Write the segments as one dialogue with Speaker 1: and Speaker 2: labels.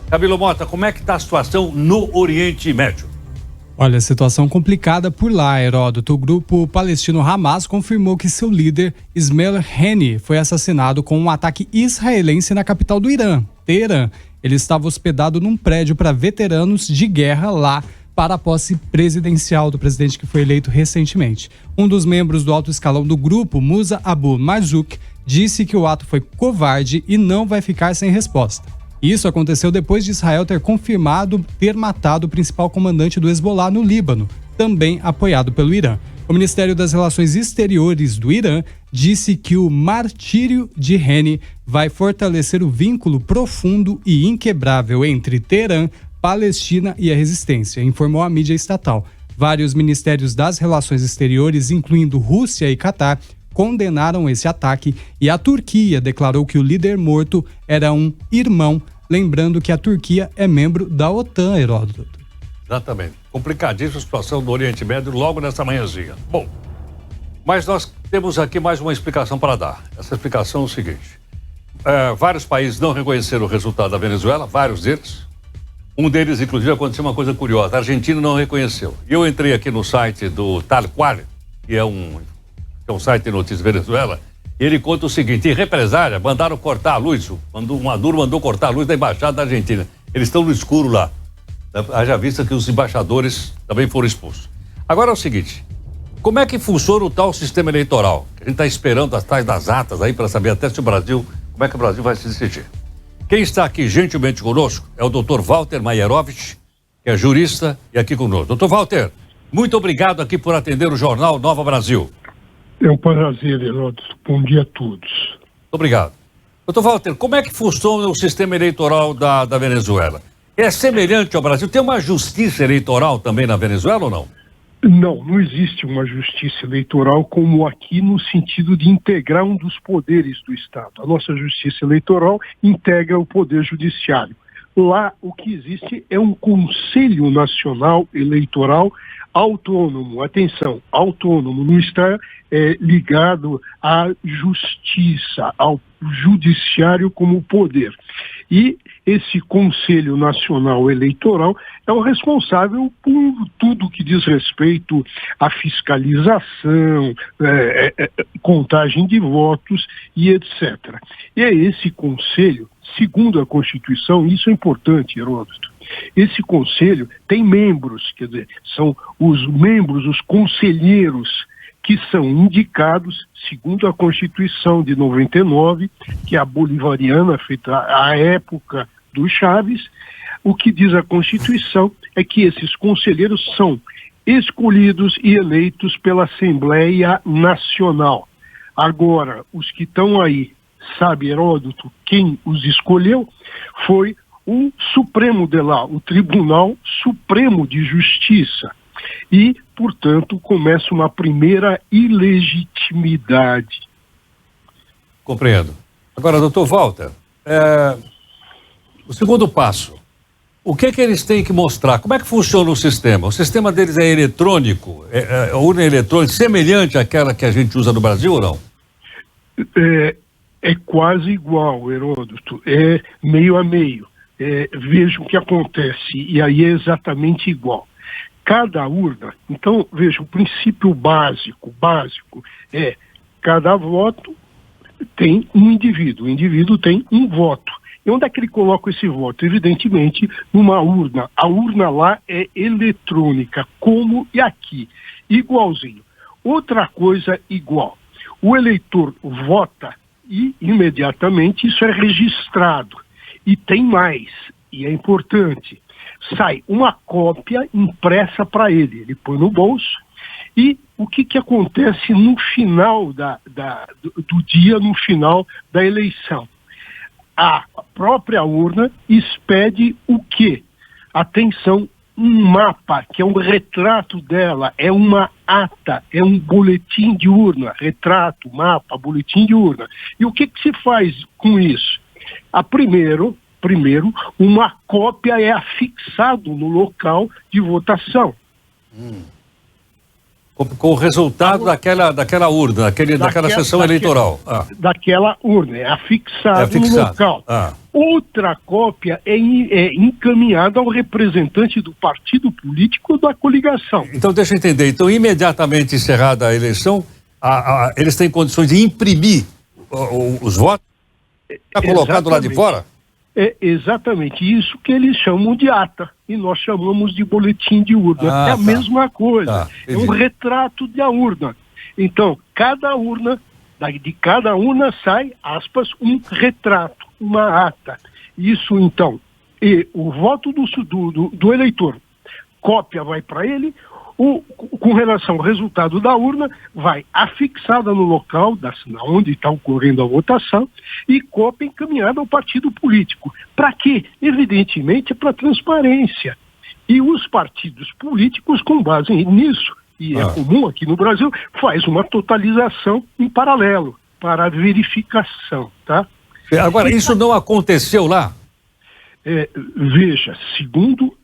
Speaker 1: Camilo Mota, como é que está a situação no Oriente Médio?
Speaker 2: Olha, situação complicada por lá, Heródoto. O grupo palestino Hamas confirmou que seu líder, Ismail Haniyeh, foi assassinado com um ataque israelense na capital do Irã, Teherã. Ele estava hospedado num prédio para veteranos de guerra lá para a posse presidencial do presidente que foi eleito recentemente. Um dos membros do alto escalão do grupo, Musa Abu Marzouk, disse que o ato foi covarde e não vai ficar sem resposta. Isso aconteceu depois de Israel ter confirmado ter matado o principal comandante do Hezbollah no Líbano, também apoiado pelo Irã. O Ministério das Relações Exteriores do Irã disse que o martírio de Haniyeh vai fortalecer o vínculo profundo e inquebrável entre Teherã, Palestina e a resistência, informou a mídia estatal. Vários ministérios das Relações Exteriores, incluindo Rússia e Catar, condenaram esse ataque e a Turquia declarou que o líder morto era um irmão, lembrando que a Turquia é membro da OTAN, Heródoto.
Speaker 1: Exatamente. Complicadíssima a situação do Oriente Médio logo nessa manhãzinha. Bom, mas nós temos aqui mais uma explicação para dar. Essa explicação é o seguinte. Vários países não reconheceram o resultado da Venezuela, vários deles. Um deles, inclusive, aconteceu uma coisa curiosa. A Argentina não reconheceu. E eu entrei aqui no site do Tal Qual, que é um site de notícias Venezuela, e ele conta o seguinte: em represália, mandaram cortar a luz, o Maduro mandou cortar a luz da embaixada da Argentina. Eles estão no escuro lá. Haja vista que os embaixadores também foram expulsos. Agora é o seguinte, como é que funciona o tal sistema eleitoral? A gente está esperando as tais das atas aí para saber até se o Brasil, como é que o Brasil vai se decidir. Quem está aqui gentilmente conosco é o Dr. Walter Maierovitch, que é jurista e aqui conosco. Dr. Walter, muito obrigado aqui por atender o Jornal Nova Brasil.
Speaker 3: É um prazer, Heródoto. Bom dia a todos.
Speaker 1: Obrigado. Dr. Walter, como é que funciona o sistema eleitoral da Venezuela? É semelhante ao Brasil? Tem uma justiça eleitoral também na Venezuela ou não?
Speaker 3: Não existe uma justiça eleitoral como aqui no sentido de integrar um dos poderes do Estado. A nossa justiça eleitoral integra o poder judiciário. Lá o que existe é um Conselho Nacional Eleitoral autônomo, atenção, autônomo, não está ligado à justiça, ao judiciário como poder. E esse Conselho Nacional Eleitoral é o responsável por tudo que diz respeito à fiscalização, contagem de votos e etc. E é esse Conselho, segundo a Constituição, isso é importante, Heródoto, esse Conselho tem membros, quer dizer, são os membros, os conselheiros, que são indicados, segundo a Constituição de 99, que é a bolivariana, feita à época do Chávez. O que diz a Constituição é que esses conselheiros são escolhidos e eleitos pela Assembleia Nacional. Agora, os que estão aí, sabe, Heródoto, quem os escolheu foi o Supremo de lá, o Tribunal Supremo de Justiça. E, portanto, começa uma primeira ilegitimidade.
Speaker 1: Compreendo. Agora, doutor Walter, o segundo passo, o que eles têm que mostrar? Como é que funciona o sistema? O sistema deles é eletrônico, urna eletrônica, semelhante àquela que a gente usa no Brasil ou não?
Speaker 3: É quase igual, Heródoto, é meio a meio. Veja o que acontece, e aí é exatamente igual. Cada urna, então, veja, o princípio básico é cada voto tem um indivíduo, o indivíduo tem um voto. E onde é que ele coloca esse voto? Evidentemente, numa urna. A urna lá é eletrônica, como e aqui, igualzinho. Outra coisa igual, o eleitor vota e imediatamente isso é registrado. E tem mais, e é importante, sai uma cópia impressa para ele põe no bolso, e o que acontece no final do dia, no final da eleição? A própria urna expede o quê? Atenção, um mapa, que é um retrato dela, é uma ata, é um boletim de urna, retrato, mapa, boletim de urna. E o que se faz com isso? Primeiro, uma cópia é afixado no local de votação.
Speaker 1: Com o resultado daquela urna, daquela sessão eleitoral.
Speaker 3: Daquela urna, é afixado no local. outra cópia é encaminhada ao representante do partido político da coligação.
Speaker 1: Então, deixa eu entender. Então, imediatamente encerrada a eleição, eles têm condições de imprimir os votos? Está colocado lá de fora?
Speaker 3: É exatamente isso que eles chamam de ata, e nós chamamos de boletim de urna. É a mesma coisa, é um retrato da urna. Então, de cada urna sai, aspas, um retrato, uma ata. Isso, então, e o voto do eleitor, cópia vai para ele, com relação ao resultado da urna, vai afixada no local onde está ocorrendo a votação e cópia encaminhada ao partido político. Para quê? Evidentemente, para transparência. E os partidos políticos, com base nisso, e é comum aqui no Brasil, faz uma totalização em paralelo para a verificação, tá?
Speaker 1: Agora, isso não aconteceu lá?
Speaker 3: Veja, segundo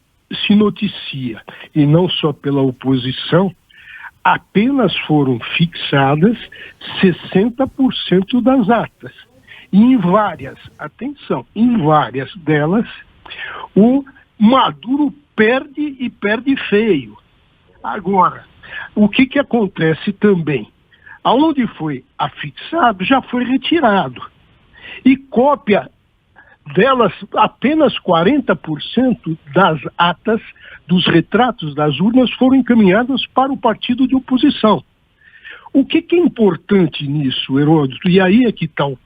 Speaker 3: se noticia, e não só pela oposição, apenas foram fixadas 60% das atas. E em várias delas, o Maduro perde e perde feio. Agora, o que acontece também? Aonde foi afixado, já foi retirado. E cópia delas, apenas 40% das atas, dos retratos das urnas foram encaminhadas para o partido de oposição. O que é importante nisso, Heródoto? E aí é que está o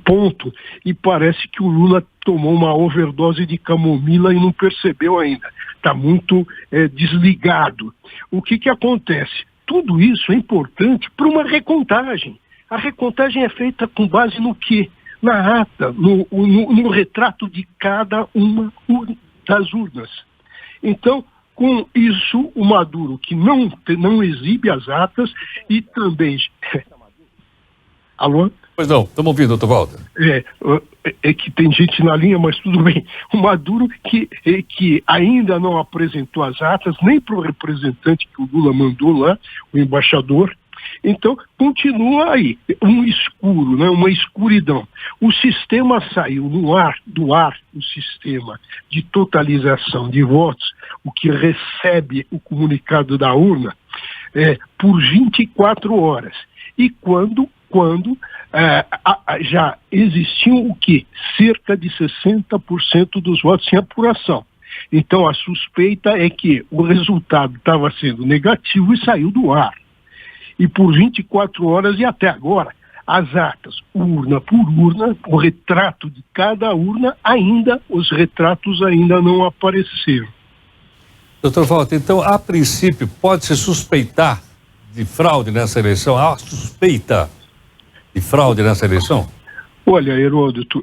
Speaker 3: ponto, e parece que o Lula tomou uma overdose de camomila e não percebeu ainda. Está muito desligado. O que acontece? Tudo isso é importante para uma recontagem. A recontagem é feita com base no quê? Na ata, no retrato de cada uma das urnas. Então, com isso, o Maduro, que não exibe as atas, e também... Alô?
Speaker 1: Pois não, estamos ouvindo, doutor Walter.
Speaker 3: É que tem gente na linha, mas tudo bem. O Maduro, que ainda não apresentou as atas, nem para o representante que o Lula mandou lá, o embaixador. Então, continua aí, um escuro, né, uma escuridão. O sistema saiu do ar, o sistema de totalização de votos, o que recebe o comunicado da urna, por 24 horas. E quando já existiam o quê? Cerca de 60% dos votos em apuração. Então, a suspeita é que o resultado estava sendo negativo e saiu do ar. E por 24 horas e até agora, as atas, urna por urna, o retrato de cada urna, os retratos ainda não apareceram.
Speaker 1: Doutor Walter, então, a princípio, pode-se suspeitar de fraude nessa eleição? Há suspeita de fraude nessa eleição?
Speaker 3: Olha, Heródoto,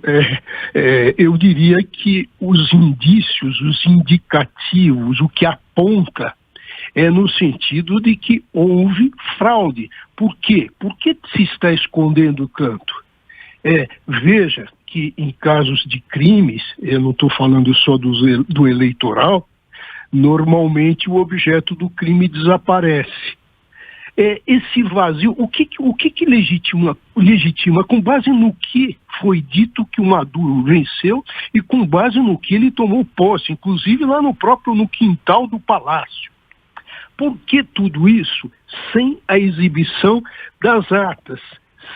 Speaker 3: eu diria que os indícios, os indicativos, o que aponta é no sentido de que houve fraude. Por quê? Por que se está escondendo tanto? Veja que em casos de crimes, eu não estou falando só do eleitoral, normalmente o objeto do crime desaparece. Esse vazio, o que legitima? Com base no que foi dito que o Maduro venceu e com base no que ele tomou posse, inclusive lá no quintal do palácio. Por que tudo isso sem a exibição das atas,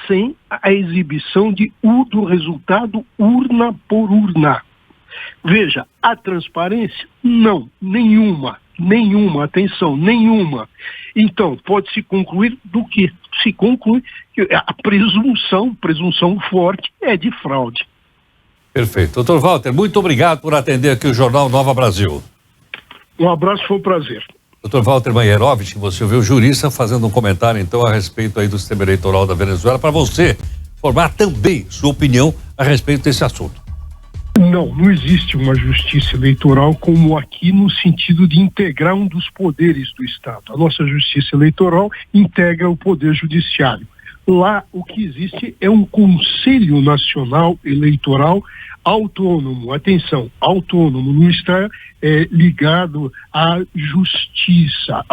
Speaker 3: sem a exibição do resultado urna por urna? Veja, a transparência? Não, nenhuma, atenção, nenhuma. Então, pode-se concluir do que? Se conclui que a presunção forte é de fraude.
Speaker 1: Perfeito. Doutor Walter, muito obrigado por atender aqui o Jornal Nova Brasil.
Speaker 3: Um abraço, foi um prazer.
Speaker 1: Dr. Walter Maierovitch, você ouviu o jurista fazendo um comentário, então, a respeito aí do sistema eleitoral da Venezuela, para você formar também sua opinião a respeito desse assunto.
Speaker 3: Não existe uma justiça eleitoral como aqui no sentido de integrar um dos poderes do Estado. A nossa justiça eleitoral integra o poder judiciário. Lá o que existe é um Conselho Nacional Eleitoral autônomo, atenção, autônomo, não está ligado à justiça.